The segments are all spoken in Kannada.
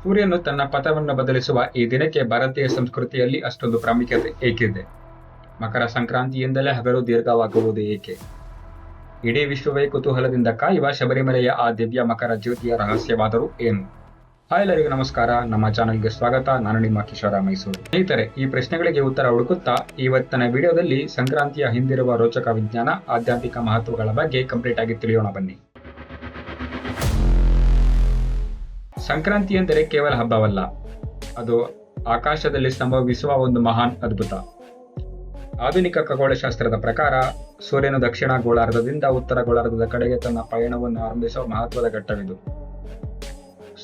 ಸೂರ್ಯನು ತನ್ನ ಪಥವನ್ನು ಬದಲಿಸುವ ಈ ದಿನಕ್ಕೆ ಭಾರತೀಯ ಸಂಸ್ಕೃತಿಯಲ್ಲಿ ಅಷ್ಟೊಂದು ಪ್ರಾಮುಖ್ಯತೆ ಏಕಿದೆ? ಮಕರ ಸಂಕ್ರಾಂತಿಯಿಂದಲೇ ಹಗಲು ದೀರ್ಘವಾಗುವುದು ಏಕೆ? ಇಡೀ ವಿಶ್ವವೇ ಕುತೂಹಲದಿಂದ ಕಾಯುವ ಶಬರಿಮಲೆಯ ಆ ದಿವ್ಯ ಮಕರ ಜ್ಯೋತಿಯ ರಹಸ್ಯವಾದರೂ ಏನು? ಹಾಯ್ ಎಲ್ಲರಿಗೂ ನಮಸ್ಕಾರ, ನಮ್ಮ ಚಾನೆಲ್ಗೆ ಸ್ವಾಗತ. ನಾನು ನಿಮ್ಮ ಕಿಶೋರ ಮೈಸೂರು. ಸ್ನೇಹಿತರೆ, ಈ ಪ್ರಶ್ನೆಗಳಿಗೆ ಉತ್ತರ ಹುಡುಕುತ್ತಾ ಇವತ್ತಿನ ವಿಡಿಯೋದಲ್ಲಿ ಸಂಕ್ರಾಂತಿಯ ಹಿಂದಿರುವ ರೋಚಕ ವಿಜ್ಞಾನ, ಆಧ್ಯಾತ್ಮಿಕ ಮಹತ್ವಗಳ ಬಗ್ಗೆ ಕಂಪ್ಲೀಟ್ ಆಗಿ ತಿಳಿಯೋಣ ಬನ್ನಿ. ಸಂಕ್ರಾಂತಿ ಎಂದರೆ ಕೇವಲ ಹಬ್ಬವಲ್ಲ, ಅದು ಆಕಾಶದಲ್ಲಿ ಸಂಭವಿಸುವ ಒಂದು ಮಹಾನ್ ಅದ್ಭುತ. ಆಧುನಿಕ ಖಗೋಳಶಾಸ್ತ್ರದ ಪ್ರಕಾರ ಸೂರ್ಯನು ದಕ್ಷಿಣ ಗೋಳಾರ್ಧದಿಂದ ಉತ್ತರ ಗೋಳಾರ್ಧದ ಕಡೆಗೆ ತನ್ನ ಪಯಣವನ್ನು ಆರಂಭಿಸುವ ಮಹತ್ವದ ಘಟ್ಟವಿದು.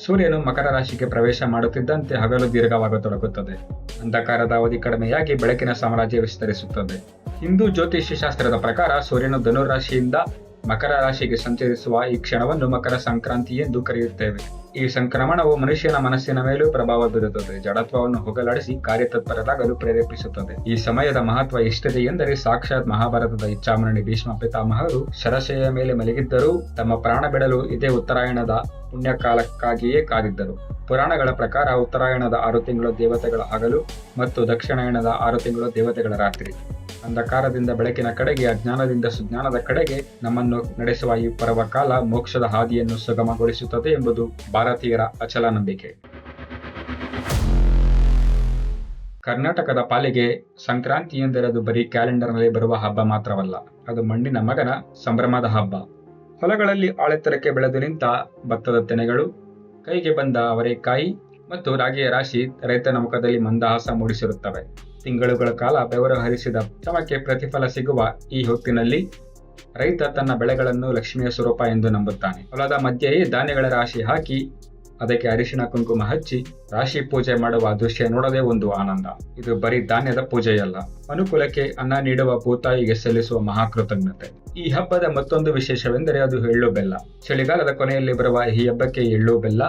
ಸೂರ್ಯನು ಮಕರ ರಾಶಿಗೆ ಪ್ರವೇಶ ಮಾಡುತ್ತಿದ್ದಂತೆ ಹಗಲು ದೀರ್ಘವಾಗತೊಡಗುತ್ತದೆ. ಅಂಧಕಾರದ ಅವಧಿ ಕಡಿಮೆಯಾಗಿ ಬೆಳಕಿನ ಸಾಮ್ರಾಜ್ಯ ವಿಸ್ತರಿಸುತ್ತದೆ. ಹಿಂದೂ ಜ್ಯೋತಿಷ್ಯ ಶಾಸ್ತ್ರದ ಪ್ರಕಾರ ಸೂರ್ಯನು ಧನುರಾಶಿಯಿಂದ ಮಕರ ರಾಶಿಗೆ ಸಂಚರಿಸುವ ಈ ಕ್ಷಣವನ್ನು ಮಕರ ಸಂಕ್ರಾಂತಿ ಎಂದು ಕರೆಯುತ್ತೇವೆ. ಈ ಸಂಕ್ರಮಣವು ಮನುಷ್ಯನ ಮನಸ್ಸಿನ ಮೇಲೂ ಪ್ರಭಾವ ಬೀರುತ್ತದೆ, ಜಡತ್ವವನ್ನು ಹೋಗಲಾಡಿಸಿ ಕಾರ್ಯತತ್ಪರರಾಗಲು ಪ್ರೇರೇಪಿಸುತ್ತದೆ. ಈ ಸಮಯದ ಮಹತ್ವ ಎಷ್ಟಿದೆ ಎಂದರೆ, ಸಾಕ್ಷಾತ್ ಮಹಾಭಾರತದ ಇಚ್ಛಾಮರಣಿ ಭೀಷ್ಮ ಪಿತಾಮಹರು ಶರಶೆಯ ಮೇಲೆ ಮಲಗಿದ್ದರೂ ತಮ್ಮ ಪ್ರಾಣ ಬಿಡಲು ಇದೇ ಉತ್ತರಾಯಣದ ಪುಣ್ಯಕಾಲಕ್ಕಾಗಿಯೇ ಕಾದಿದ್ದರು. ಪುರಾಣಗಳ ಪ್ರಕಾರ ಉತ್ತರಾಯಣದ 6 ತಿಂಗಳು ದೇವತೆಗಳ ಹಗಲು ಮತ್ತು ದಕ್ಷಿಣಾಯಣದ 6 ತಿಂಗಳು ದೇವತೆಗಳ ರಾತ್ರಿ. ಅಂಧಕಾರದಿಂದ ಬೆಳಕಿನ ಕಡೆಗೆ, ಅಜ್ಞಾನದಿಂದ ಸುಜ್ಞಾನದ ಕಡೆಗೆ ನಮ್ಮನ್ನು ನಡೆಸುವ ಈ ಪರ್ವಕಾಲ ಮೋಕ್ಷದ ಹಾದಿಯನ್ನು ಸುಗಮಗೊಳಿಸುತ್ತದೆ ಎಂಬುದು ಭಾರತೀಯರ ಅಚಲ ನಂಬಿಕೆ. ಕರ್ನಾಟಕದ ಪಾಲಿಗೆ ಸಂಕ್ರಾಂತಿ ಎಂದರೆ ಅದು ಬರೀ ಕ್ಯಾಲೆಂಡರ್ನಲ್ಲಿ ಬರುವ ಹಬ್ಬ ಮಾತ್ರವಲ್ಲ, ಅದು ಮಣ್ಣಿನ ಮಗನ ಸಂಭ್ರಮದ ಹಬ್ಬ. ಹೊಲಗಳಲ್ಲಿ ಆಳೆತ್ತರಕ್ಕೆ ಬೆಳೆದು ನಿಂತ ಭತ್ತದ ತೆನೆಗಳು, ಕೈಗೆ ಬಂದ ಅವರೆಕಾಯಿ ಮತ್ತು ರಾಗಿಯ ರಾಶಿ ರೈತನ ಮುಖದಲ್ಲಿ ಮಂದಹಾಸ ಮೂಡಿಸಿರುತ್ತವೆ. ತಿಂಗಳುಗಳ ಕಾಲ ಬೆವರು ಹರಿಸಿದ ಶ್ರಮಕ್ಕೆ ಪ್ರತಿಫಲ ಸಿಗುವ ಈ ಹೊತ್ತಿನಲ್ಲಿ ರೈತ ತನ್ನ ಬೆಳೆಗಳನ್ನು ಲಕ್ಷ್ಮಿಯ ಸ್ವರೂಪ ಎಂದು ನಂಬುತ್ತಾನೆ. ಹೊಲದ ಮಧ್ಯೆಯೇ ಧಾನ್ಯಗಳ ರಾಶಿ ಹಾಕಿ ಅದಕ್ಕೆ ಅರಿಶಿಣ ಕುಂಕುಮ ಹಚ್ಚಿ ರಾಶಿ ಪೂಜೆ ಮಾಡುವ ದೃಶ್ಯ ನೋಡದೆ ಒಂದು ಆನಂದ. ಇದು ಬರೀ ಧಾನ್ಯದ ಪೂಜೆಯಲ್ಲ, ಅನುಕೂಲಕ್ಕೆ ಅನ್ನ ನೀಡುವ ಭೂತಾಯಿಗೆ ಸಲ್ಲಿಸುವ ಮಹಾಕೃತಜ್ಞತೆ. ಈ ಹಬ್ಬದ ಮತ್ತೊಂದು ವಿಶೇಷವೆಂದರೆ ಅದು ಎಳ್ಳು ಬೆಲ್ಲ. ಚಳಿಗಾಲದ ಕೊನೆಯಲ್ಲಿ ಬರುವ ಈ ಹಬ್ಬಕ್ಕೆ ಎಳ್ಳು ಬೆಲ್ಲ,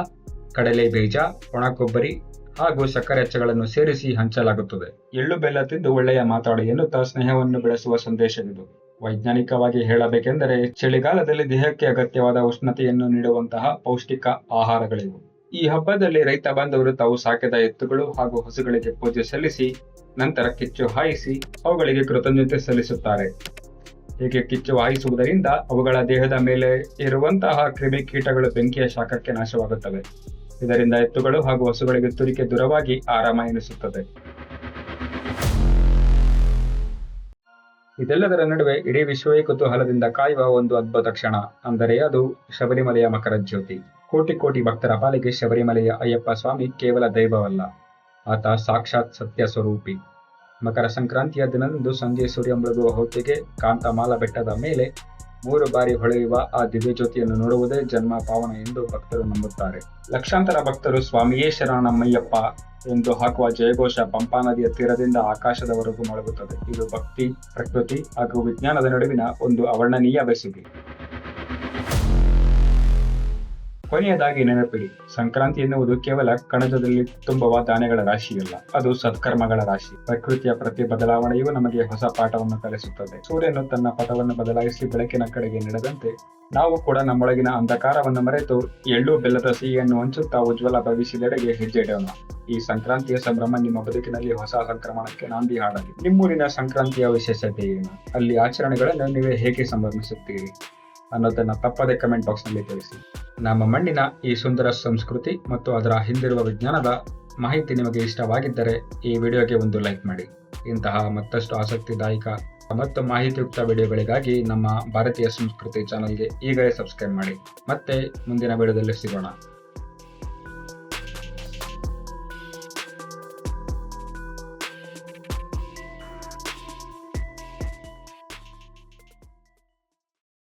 ಕಡಲೆ ಬೀಜ, ಒಣ ಕೊಬ್ಬರಿ ಹಾಗೂ ಸಕ್ಕರೆ ಅಚ್ಚಗಳನ್ನು ಸೇರಿಸಿ ಹಂಚಲಾಗುತ್ತದೆ. ಎಳ್ಳು ಬೆಲ್ಲ ತಿಂದು ಒಳ್ಳೆಯ ಮಾತಾಡಿ ಎನ್ನುತ್ತಾ ಸ್ನೇಹವನ್ನು ಬೆಳೆಸುವ ಸಂದೇಶವಿದು. ವೈಜ್ಞಾನಿಕವಾಗಿ ಹೇಳಬೇಕೆಂದರೆ, ಚಳಿಗಾಲದಲ್ಲಿ ದೇಹಕ್ಕೆ ಅಗತ್ಯವಾದ ಉಷ್ಣತೆಯನ್ನು ನೀಡುವಂತಹ ಪೌಷ್ಟಿಕ ಆಹಾರಗಳಿವು. ಈ ಹಬ್ಬದಲ್ಲಿ ರೈತ ಬಾಂಧವರು ತಾವು ಸಾಕಿದ ಎತ್ತುಗಳು ಹಾಗೂ ಹಸುಗಳಿಗೆ ಪೂಜೆ ಸಲ್ಲಿಸಿ ನಂತರ ಕಿಚ್ಚು ಹಾಯಿಸಿ ಅವುಗಳಿಗೆ ಕೃತಜ್ಞತೆ ಸಲ್ಲಿಸುತ್ತಾರೆ. ಹೀಗೆ ಕಿಚ್ಚು ಹಾಯಿಸುವುದರಿಂದ ಅವುಗಳ ದೇಹದ ಮೇಲೆ ಇರುವಂತಹ ಕ್ರಿಮಿಕೀಟಗಳು ಬೆಂಕಿಯ ಶಾಖಕ್ಕೆ ನಾಶವಾಗುತ್ತವೆ. ಇದರಿಂದ ಎತ್ತುಗಳು ಹಾಗೂ ಹಸುಗಳಿಗೆ ತುರಿಕೆ ದೂರವಾಗಿ ಆರಾಮ ಎನಿಸುತ್ತದೆ. ಇದೆಲ್ಲದರ ನಡುವೆ ಇಡೀ ವಿಶ್ವವೇ ಕುತೂಹಲದಿಂದ ಕಾಯುವ ಒಂದು ಅದ್ಭುತ ಕ್ಷಣ ಅಂದರೆ ಅದು ಶಬರಿಮಲೆಯ ಮಕರ ಜ್ಯೋತಿ. ಕೋಟಿ ಕೋಟಿ ಭಕ್ತರ ಪಾಲಿಗೆ ಶಬರಿಮಲೆಯ ಅಯ್ಯಪ್ಪ ಸ್ವಾಮಿ ಕೇವಲ ದೈವವಲ್ಲ, ಆತ ಸಾಕ್ಷಾತ್ ಸತ್ಯ ಸ್ವರೂಪಿ. ಮಕರ ಸಂಕ್ರಾಂತಿಯ ದಿನದಂದು ಸಂಜೆ ಸೂರ್ಯ ಮುಳುಗುವ ಹೊತ್ತಿಗೆ ಕಾಂತಮಾಲ ಬೆಟ್ಟದ ಮೇಲೆ 3 ಬಾರಿ ಹೊಳೆಯುವ ಆ ದಿವ್ಯ ಜ್ಯೋತಿಯನ್ನು ನೋಡುವುದೇ ಜನ್ಮ ಪಾವನ ಎಂದು ಭಕ್ತರು ನಂಬುತ್ತಾರೆ. ಲಕ್ಷಾಂತರ ಭಕ್ತರು ಸ್ವಾಮಿಯೇ ಶರಣಮಯ್ಯಪ್ಪ ಎಂದು ಹಾಕುವ ಜಯಘೋಷ ಪಂಪಾ ನದಿಯ ತೀರದಿಂದ ಆಕಾಶದವರೆಗೂ ಮೊಳಗುತ್ತದೆ. ಇದು ಭಕ್ತಿ, ಪ್ರಕೃತಿ ಹಾಗೂ ವಿಜ್ಞಾನದ ನಡುವಿನ ಒಂದು ಅವರ್ಣನೀಯ ಬೆಸುಗೆ. ಕೊನೆಯದಾಗಿ ನೆನಪಿಡಿ, ಸಂಕ್ರಾಂತಿ ಎನ್ನುವುದು ಕೇವಲ ಕಣಜದಲ್ಲಿ ತುಂಬುವ ಧಾನ್ಯಗಳ ರಾಶಿಯಲ್ಲ, ಅದು ಸತ್ಕರ್ಮಗಳ ರಾಶಿ. ಪ್ರಕೃತಿಯ ಪ್ರತಿ ಬದಲಾವಣೆಯು ನಮಗೆ ಹೊಸ ಪಾಠವನ್ನು ಕಲಿಸುತ್ತದೆ. ಸೂರ್ಯನು ತನ್ನ ಪಥವನ್ನು ಬದಲಾಯಿಸಿ ಬೆಳಕಿನ ಕಡೆಗೆ ನಡೆದಂತೆ ನಾವು ಕೂಡ ನಮ್ಮೊಳಗಿನ ಅಂಧಕಾರವನ್ನು ಮರೆತು ಎಳ್ಳು ಬೆಲ್ಲದ ಸಿಹಿಯನ್ನು ಹಂಚುತ್ತಾ ಉಜ್ವಲ ಭವಿಷ್ಯದೆಡೆಗೆ ಹೆಜ್ಜೆ ಇಡೋಣ. ಈ ಸಂಕ್ರಾಂತಿಯ ಸಂಭ್ರಮ ನಿಮ್ಮ ಬದುಕಿನಲ್ಲಿ ಹೊಸ ಸಂಕ್ರಮಣಕ್ಕೆ ನಾಂದಿ ಹಾಡಲಿ. ನಿಮ್ಮೂರಿನ ಸಂಕ್ರಾಂತಿಯ ವಿಶೇಷತೆ ಏನು? ಅಲ್ಲಿ ಆಚರಣೆಗಳನ್ನು ನೀವೇ ಹೇಗೆ ಸಂಭ್ರಮಿಸುತ್ತೀರಿ ಅನ್ನೋದನ್ನ ತಪ್ಪದೆ ಕಮೆಂಟ್ ಬಾಕ್ಸ್ ನಲ್ಲಿ ತಿಳಿಸಿ. ನಮ್ಮ ಮಣ್ಣಿನ ಈ ಸುಂದರ ಸಂಸ್ಕೃತಿ ಮತ್ತು ಅದರ ಹಿಂದಿರುವ ವಿಜ್ಞಾನದ ಮಾಹಿತಿ ನಿಮಗೆ ಇಷ್ಟವಾಗಿದ್ದರೆ ಈ ವಿಡಿಯೋಗೆ ಒಂದು ಲೈಕ್ ಮಾಡಿ. ಇಂತಹ ಮತ್ತಷ್ಟು ಆಸಕ್ತಿದಾಯಕ ಮತ್ತು ಮಾಹಿತಿಯುಕ್ತ ವಿಡಿಯೋಗಳಿಗಾಗಿ ನಮ್ಮ ಭಾರತೀಯ ಸಂಸ್ಕೃತಿ ಚಾನೆಲ್ಗೆ ಈಗಲೇ ಸಬ್ಸ್ಕ್ರೈಬ್ ಮಾಡಿ. ಮತ್ತೆ ಮುಂದಿನ ವಿಡಿಯೋದಲ್ಲಿ ಸಿಗೋಣ.